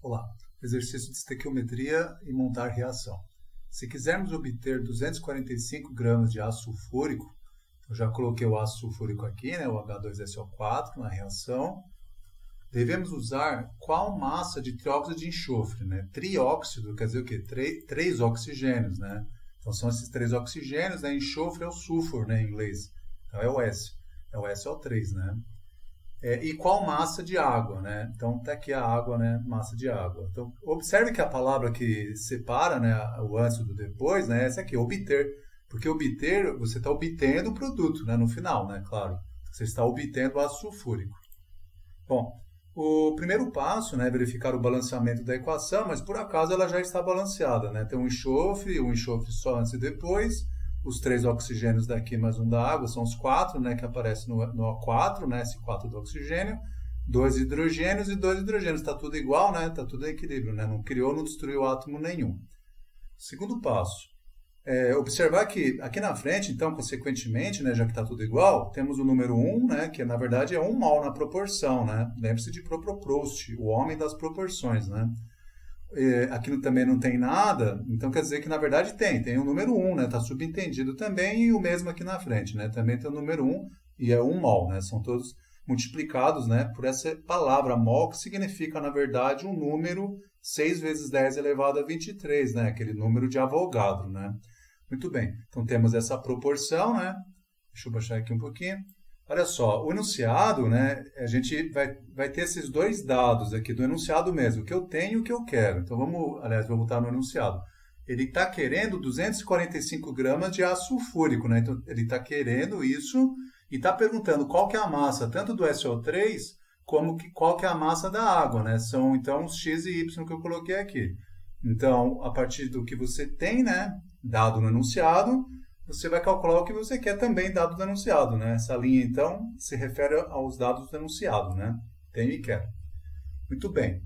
Olá, exercício de estequiometria e montar reação. Se quisermos obter 245 gramas de ácido sulfúrico, eu já coloquei o ácido sulfúrico aqui, né, o H2SO4 na reação, devemos usar qual massa de trióxido de enxofre, né? Trióxido quer dizer o quê? Três oxigênios, né? Então são esses 3 oxigênios, né? Enxofre é o sulfur, né, em inglês. Então é o S, é o SO3, né? E qual massa de água, né? Então tá aqui a água, né? Massa de água. Então observe que a palavra que separa, né, o antes do depois, né? Essa aqui, obter. Porque obter, você está obtendo o produto, né? No final, né? Claro. Você está obtendo ácido sulfúrico. Bom, o primeiro passo, né, é verificar o balanceamento da equação, mas por acaso ela já está balanceada, né? Tem um enxofre só antes e depois, os 3 oxigênios daqui mais um da água, são os 4, né, que aparecem no O4, né, esse 4 do oxigênio, 2 hidrogênios e 2 hidrogênios, está tudo igual, né, está tudo em equilíbrio, né, não criou, não destruiu átomo nenhum. Segundo passo, observar que aqui na frente, então, consequentemente, né, já que está tudo igual, temos o número 1, né, que na verdade é 1 mol na proporção, né, lembre-se de Proust, o homem das proporções, né. Aqui também não tem nada, então quer dizer que na verdade tem o número 1, né? Está subentendido também, e o mesmo aqui na frente, né? Também tem o número 1 e é 1 mol, né? São todos multiplicados, né, por essa palavra mol, que significa na verdade um número 6 vezes 10 elevado a 23, né? Aquele número de Avogadro, né? Muito bem, então temos essa proporção, né? Deixa eu baixar aqui um pouquinho. Olha só, o enunciado, né, a gente vai ter esses 2 dados aqui do enunciado mesmo, o que eu tenho e o que eu quero. Então vou voltar no enunciado. Ele está querendo 245 gramas de ácido sulfúrico, né? Então ele está querendo isso e está perguntando qual que é a massa, tanto do SO3 como qual que é a massa da água, né? São então os X e Y que eu coloquei aqui. Então, a partir do que você tem, né, dado no enunciado, você vai calcular o que você quer também dado do enunciado, né? Essa linha, então, se refere aos dados do enunciado, né? Tenho e quero. Muito bem.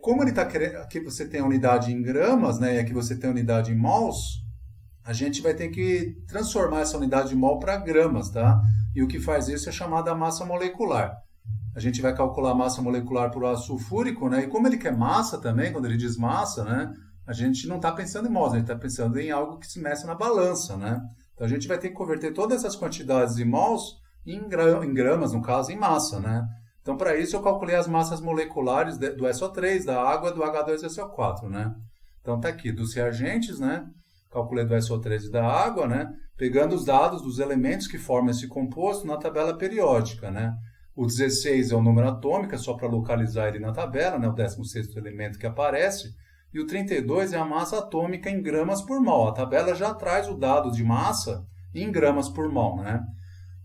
Como ele está querendo, aqui você tem a unidade em gramas, né? E aqui você tem a unidade em mols, a gente vai ter que transformar essa unidade de mol para gramas, tá? E o que faz isso é chamada massa molecular. A gente vai calcular a massa molecular por ácido sulfúrico, né? E como ele quer massa também, quando ele diz massa, né? A gente não está pensando em mols, a gente está pensando em algo que se meça na balança, né? Então a gente vai ter que converter todas essas quantidades de mols em gramas, no caso, em massa, né? Então para isso eu calculei as massas moleculares do SO3, da água e do H2SO4, né? Então tá aqui, dos reagentes, né? Calculei do SO3 e da água, né? Pegando os dados dos elementos que formam esse composto na tabela periódica, né? O 16 é o número atômico, é só para localizar ele na tabela, né? O 16º elemento que aparece. E o 32 é a massa atômica em gramas por mol. A tabela já traz o dado de massa em gramas por mol, né?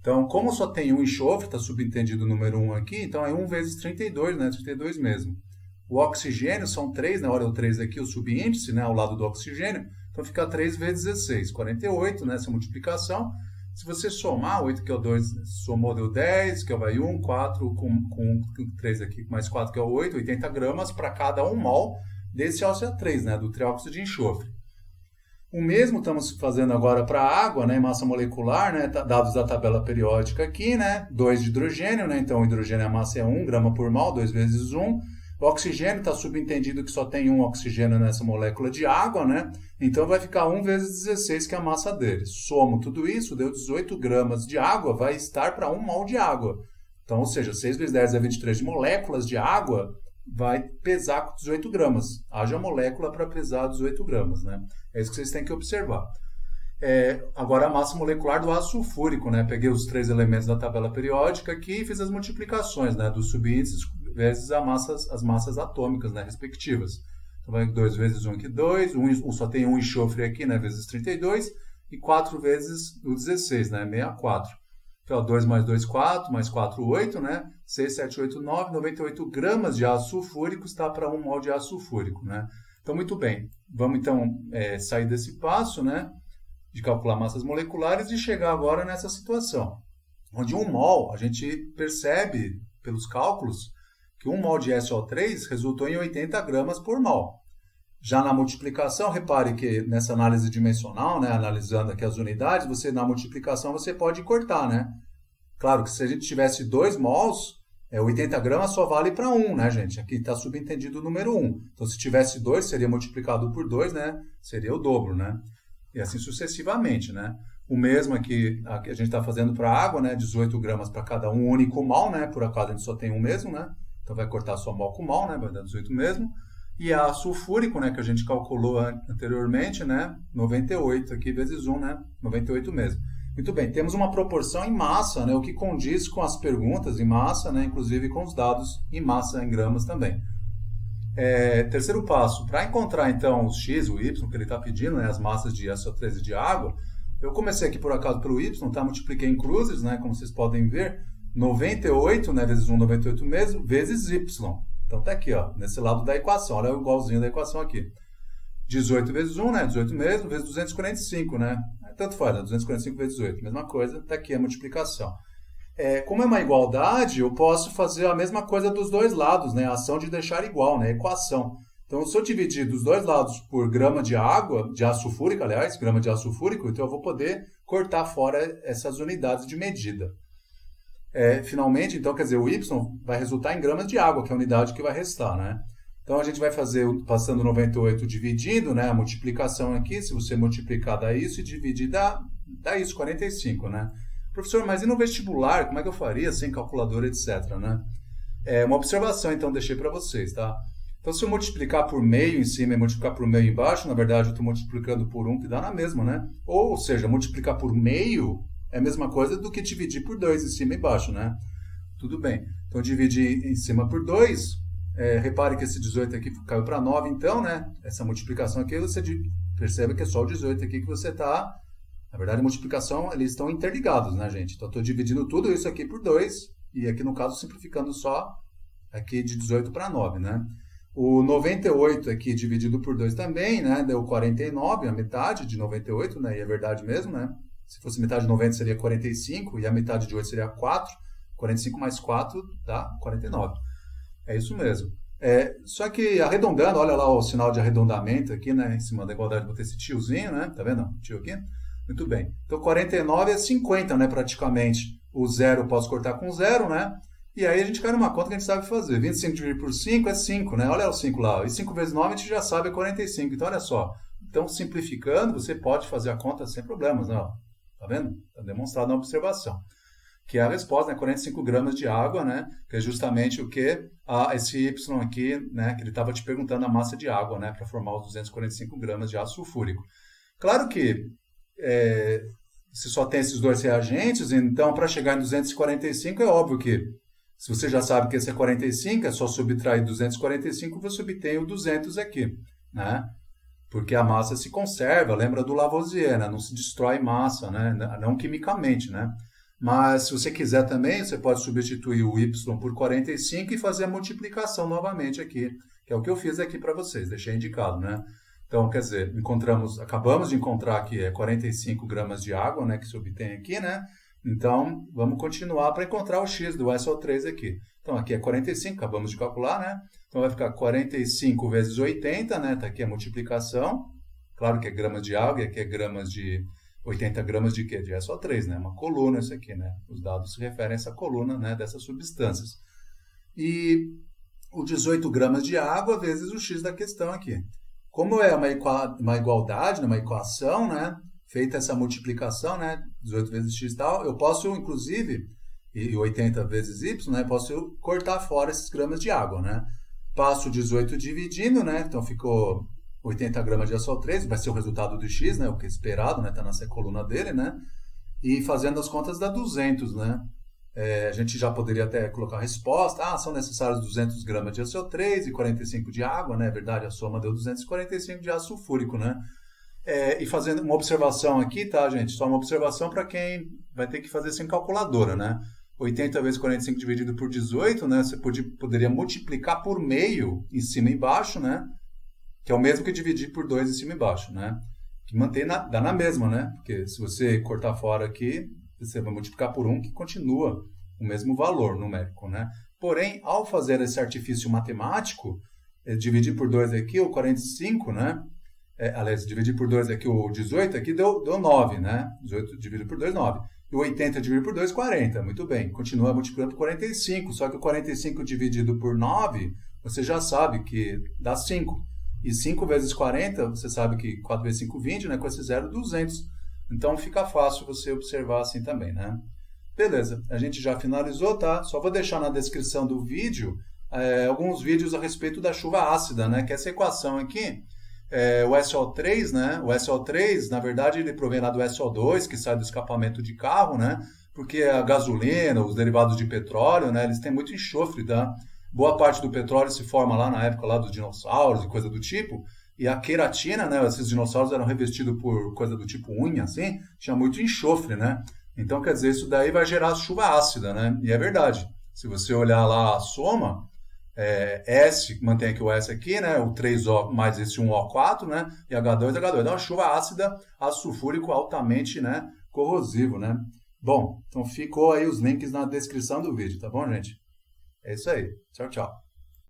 Então, como só tem um enxofre, está subentendido o número 1 aqui, então é 1 vezes 32, né? 32 mesmo. O oxigênio são 3, né? Olha o 3 aqui, o subíndice, né? Ao lado do oxigênio. Então fica 3 vezes 16, 48, né? Essa multiplicação. Se você somar, 8 que é o 2, somou deu 10, que é o 1, 4 com 3 aqui, mais 4 que é o 8, 80 gramas para cada 1 mol desse SO3, né, do trióxido de enxofre. O mesmo estamos fazendo agora para a água, né, massa molecular, né, dados da tabela periódica aqui, né, 2 de hidrogênio, né, então o hidrogênio, a massa é 1 grama por mol, 2 vezes 1. O oxigênio está subentendido que só tem um oxigênio nessa molécula de água, né, então vai ficar 1 vezes 16, que é a massa dele. Somo tudo isso, deu 18 gramas de água, vai estar para 1 mol de água. Então, ou seja, 6 vezes 10 é 23 de moléculas de água, vai pesar com 18 gramas. Haja molécula para pesar 18 gramas, né? É isso que vocês têm que observar. Agora a massa molecular do ácido sulfúrico, né? Peguei os 3 elementos da tabela periódica aqui e fiz as multiplicações, né? Dos subíndices vezes as massas atômicas, né? Respectivas. Então vai 2 vezes 1 aqui, 2. Só tem um enxofre aqui, né? Vezes 32. E 4 vezes o 16, né? 64. Então, 2 mais 2, 4, mais 4, 8, né? 6, 7, 8, 9, 98 gramas de ácido sulfúrico está para 1 mol de ácido sulfúrico, né? Então, muito bem. Vamos, então, sair desse passo, né? De calcular massas moleculares e chegar agora nessa situação. Onde 1 mol, a gente percebe, pelos cálculos, que 1 mol de SO3 resultou em 80 gramas por mol. Já na multiplicação, repare que nessa análise dimensional, né, analisando aqui as unidades, na multiplicação você pode cortar, né? Claro que se a gente tivesse 2 mols, 80 gramas só vale para 1, né, gente? Aqui está subentendido o número 1. Então, se tivesse 2, seria multiplicado por 2, né? Seria o dobro, né? E assim sucessivamente, né? O mesmo aqui a gente está fazendo para a água, né? 18 gramas para cada um único mol, né? Por acaso a gente só tem um mesmo, né? Então vai cortar só mol com mol, né? Vai dar 18 mesmo. E a sulfúrico, né? Que a gente calculou anteriormente, né? 98 aqui vezes 1, né? 98 mesmo. Muito bem, temos uma proporção em massa, né? O que condiz com as perguntas em massa, né? Inclusive com os dados em massa, em gramas também. Terceiro passo, para encontrar então os X, o Y que ele está pedindo, né? As massas de SO3 e de água, eu comecei aqui por acaso pelo Y, tá? Multipliquei em cruzes, né? Como vocês podem ver, 98, né? Vezes 1, 98 mesmo, vezes Y. Então tá aqui, ó, nesse lado da equação, olha o igualzinho da equação aqui. 18 vezes 1, né? 18 mesmo, vezes 245, né? Tanto faz, né? 245 vezes 18, mesma coisa, tá aqui a multiplicação. Como é uma igualdade, eu posso fazer a mesma coisa dos dois lados, né? A ação de deixar igual, né? Equação. Então, se eu dividir dos dois lados por grama de água, de ácido sulfúrico, aliás, grama de ácido sulfúrico, então eu vou poder cortar fora essas unidades de medida. Finalmente, então, quer dizer, o Y vai resultar em gramas de água, que é a unidade que vai restar, né? Então, a gente vai fazer, passando 98 dividindo, né? A multiplicação aqui, se você multiplicar dá isso e dividir dá isso, 45, né? Professor, mas e no vestibular, como é que eu faria sem calculadora, etc, né? Uma observação, então, deixei para vocês, tá? Então, se eu multiplicar por meio em cima e multiplicar por meio embaixo, na verdade, eu estou multiplicando por 1, que dá na mesma, né? Ou seja, multiplicar por meio é a mesma coisa do que dividir por 2 em cima e embaixo, né? Tudo bem. Então, dividir em cima por 2... repare que esse 18 aqui caiu para 9, então, né? Essa multiplicação aqui, você percebe que é só o 18 aqui que você está... Na verdade, a multiplicação, eles estão interligados, né, gente? Então, eu estou dividindo tudo isso aqui por 2, e aqui, no caso, simplificando só aqui de 18 para 9, né? O 98 aqui dividido por 2 também, né? Deu 49, a metade de 98, né? E é verdade mesmo, né? Se fosse metade de 90 seria 45, e a metade de 8 seria 4. 45 mais 4 dá 49. É isso mesmo. Só que arredondando, olha lá o sinal de arredondamento aqui, né? Em cima da igualdade, vou ter esse tiozinho, né? Tá vendo? Tio aqui. Muito bem. Então, 49 é 50, né? Praticamente. O zero eu posso cortar com zero, né? E aí a gente cai numa conta que a gente sabe fazer. 25 dividido por 5 é 5, né? Olha o 5 lá. E 5 vezes 9 a gente já sabe é 45. Então, olha só. Então, simplificando, você pode fazer a conta sem problemas, né? Tá vendo? Está demonstrado na observação. Que é a resposta, né? 45 gramas de água, né? Que é justamente o que? Esse Y aqui, né? Que ele estava te perguntando a massa de água, né? Para formar os 245 gramas de ácido sulfúrico. Claro que se só tem esses dois reagentes, então para chegar em 245 é óbvio que se você já sabe que esse é 45, é só subtrair 245 e você obtém o 200 aqui, né? Porque a massa se conserva, lembra do Lavoisier, né? Não se destrói massa, né? Não quimicamente, né? Mas, se você quiser também, você pode substituir o Y por 45 e fazer a multiplicação novamente aqui, que é o que eu fiz aqui para vocês, deixei indicado, né? Então, quer dizer, acabamos de encontrar aqui 45 gramas de água, né, que se obtém aqui, né? Então, vamos continuar para encontrar o X do SO3 aqui. Então, aqui é 45, acabamos de calcular, né? Então, vai ficar 45 vezes 80, né? Tá aqui a multiplicação. Claro que é gramas de água e aqui é gramas de... 80 gramas de quê? De SO3, né? Uma coluna isso aqui, né? Os dados se referem a essa coluna, né? Dessas substâncias. E o 18 gramas de água vezes o X da questão aqui. Como é uma igualdade, uma equação, né? Feita essa multiplicação, né? 18 vezes X e tal, eu posso, inclusive, e 80 vezes Y, né? Posso cortar fora esses gramas de água, né? Passo 18 dividindo, né? Então, ficou 80 gramas de SO3, vai ser o resultado do X, né? O que é esperado, né? Está nessa coluna dele, né? E fazendo as contas dá 200, né? A gente já poderia até colocar a resposta. São necessários 200 gramas de SO3 e 45 de água, né? É verdade, a soma deu 245 de ácido sulfúrico, né? E fazendo uma observação aqui, tá, gente? Só uma observação para quem vai ter que fazer sem calculadora, né? 80 vezes 45 dividido por 18, né? Você poderia multiplicar por meio em cima e embaixo, né? Que é o mesmo que dividir por 2 em cima e embaixo, né? Que dá na mesma, né? Porque se você cortar fora aqui, você vai multiplicar por 1, que continua o mesmo valor numérico, né? Porém, ao fazer esse artifício matemático, dividir por 2 aqui, o 45, né? Aliás, dividir por 2 aqui, o 18 aqui deu 9, né? 18 dividido por 2, 9. E 80 dividido por 2, 40. Muito bem. Continua multiplicando por 45. Só que o 45 dividido por 9, você já sabe que dá 5. E 5 vezes 40, você sabe que 4 vezes 5, 20, né? Com esse zero, 200. Então fica fácil você observar assim também, né? Beleza, a gente já finalizou, tá? Só vou deixar na descrição do vídeo alguns vídeos a respeito da chuva ácida, né? Que essa equação aqui, o SO3, né? O SO3, na verdade, ele provém lá do SO2, que sai do escapamento de carro, né? Porque a gasolina, os derivados de petróleo, né? Eles têm muito enxofre, tá? Boa parte do petróleo se forma lá na época lá dos dinossauros e coisa do tipo. E a queratina, né? Esses dinossauros eram revestidos por coisa do tipo unha, assim. Tinha muito enxofre, né? Então, quer dizer, isso daí vai gerar chuva ácida, né? E é verdade. Se você olhar lá a soma, S, mantém aqui o S aqui, né? O 3O mais esse 1O4, né? E H2. Dá uma chuva ácida, ácido sulfúrico altamente, né? Corrosivo, né? Bom, então ficou aí os links na descrição do vídeo, tá bom, gente? É isso aí. Tchau, tchau.